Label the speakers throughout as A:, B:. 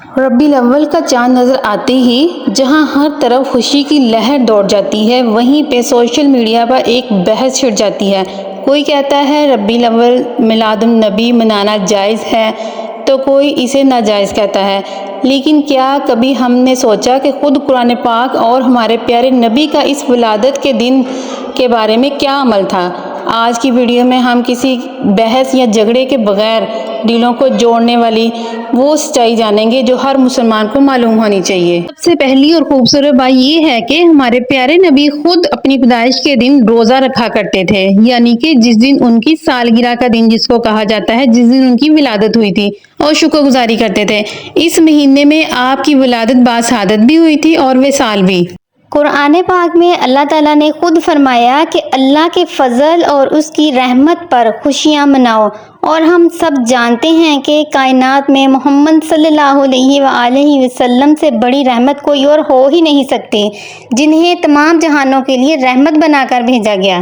A: ربیع الاول کا چاند نظر آتے ہی جہاں ہر طرف خوشی کی لہر دوڑ جاتی ہے، وہیں پہ سوشل میڈیا پر ایک بحث چھڑ جاتی ہے۔ کوئی کہتا ہے ربیع الاول میلاد النبی منانا جائز ہے تو کوئی اسے ناجائز کہتا ہے، لیکن کیا کبھی ہم نے سوچا کہ خود قرآن پاک اور ہمارے پیارے نبی کا اس ولادت کے دن کے بارے میں کیا عمل تھا؟ آج کی ویڈیو میں ہم کسی بحث یا جھگڑے کے بغیر دلوں کو جوڑنے والی وہ سچائی جانیں گے جو ہر مسلمان کو معلوم ہونی چاہیے۔ سب سے پہلی اور خوبصورت بات یہ ہے کہ ہمارے پیارے نبی خود اپنی پیدائش کے دن روزہ رکھا کرتے تھے، یعنی کہ جس دن ان کی سالگرہ کا دن جس کو کہا جاتا ہے، جس دن ان کی ولادت ہوئی تھی، اور شکر گزاری کرتے تھے۔ اس مہینے میں آپ کی ولادت باسعادت بھی ہوئی تھی اور وصال بھی۔
B: قرآن پاک میں اللہ تعالیٰ نے خود فرمایا کہ اللہ کے فضل اور اس کی رحمت پر خوشیاں مناؤ، اور ہم سب جانتے ہیں کہ کائنات میں محمد صلی اللہ علیہ وآلہ وسلم سے بڑی رحمت کوئی اور ہو ہی نہیں سکتی، جنہیں تمام جہانوں کے لیے رحمت بنا کر بھیجا گیا۔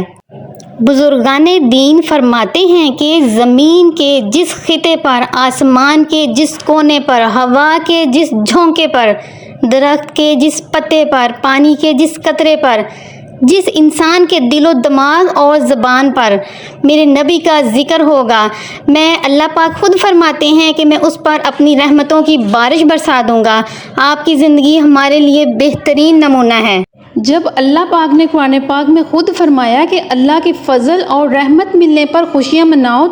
B: بزرگان دین فرماتے ہیں کہ زمین کے جس خطے پر، آسمان کے جس کونے پر، ہوا کے جس جھونکے پر، درخت کے جس پتے پر، پانی کے جس قطرے پر، جس انسان کے دل و دماغ اور زبان پر میرے نبی کا ذکر ہوگا، میں اللہ پاک خود فرماتے ہیں کہ میں اس پر اپنی رحمتوں کی بارش برسا دوں گا۔ آپ کی زندگی ہمارے لیے بہترین نمونہ ہے۔
A: جب اللہ پاک نے قرآن پاک میں خود فرمایا کہ اللہ کے فضل اور رحمت ملنے پر خوشیاں مناؤ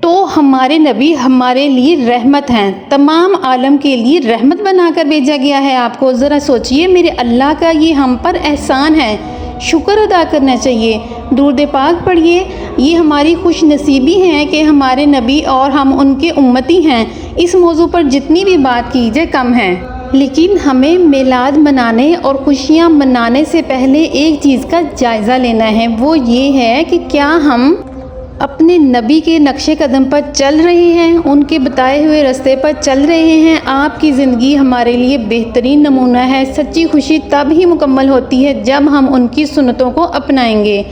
A: تو ہمارے نبی ہمارے لیے رحمت ہیں، تمام عالم کے لیے رحمت بنا کر بھیجا گیا ہے۔ آپ کو ذرا سوچئے، میرے اللہ کا یہ ہم پر احسان ہے، شکر ادا کرنا چاہیے، درود پاک پڑھیے۔ یہ ہماری خوش نصیبی ہے کہ ہمارے نبی اور ہم ان کے امتی ہیں۔ اس موضوع پر جتنی بھی بات کی جائے کم ہے، لیکن ہمیں میلاد منانے اور خوشیاں منانے سے پہلے ایک چیز کا جائزہ لینا ہے، وہ یہ ہے کہ کیا ہم اپنے نبی کے نقش قدم پر چل رہے ہیں، ان کے بتائے ہوئے راستے پر چل رہے ہیں۔ آپ کی زندگی ہمارے لیے بہترین نمونہ ہے۔ سچی خوشی تب ہی مکمل ہوتی ہے جب ہم ان کی سنتوں کو اپنائیں گے۔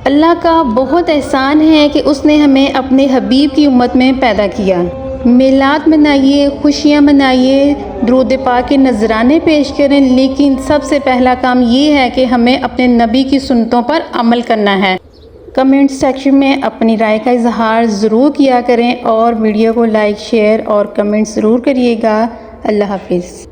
A: اللہ کا بہت احسان ہے کہ اس نے ہمیں اپنے حبیب کی امت میں پیدا کیا۔ میلاد منائیے، خوشیاں منائیے، درود پاک کے نذرانے پیش کریں، لیکن سب سے پہلا کام یہ ہے کہ ہمیں اپنے نبی کی سنتوں پر عمل کرنا ہے۔ کمنٹ سیکشن میں اپنی رائے کا اظہار ضرور کیا کریں اور ویڈیو کو لائک، شیئر اور کمنٹ ضرور کریے گا۔ اللہ حافظ۔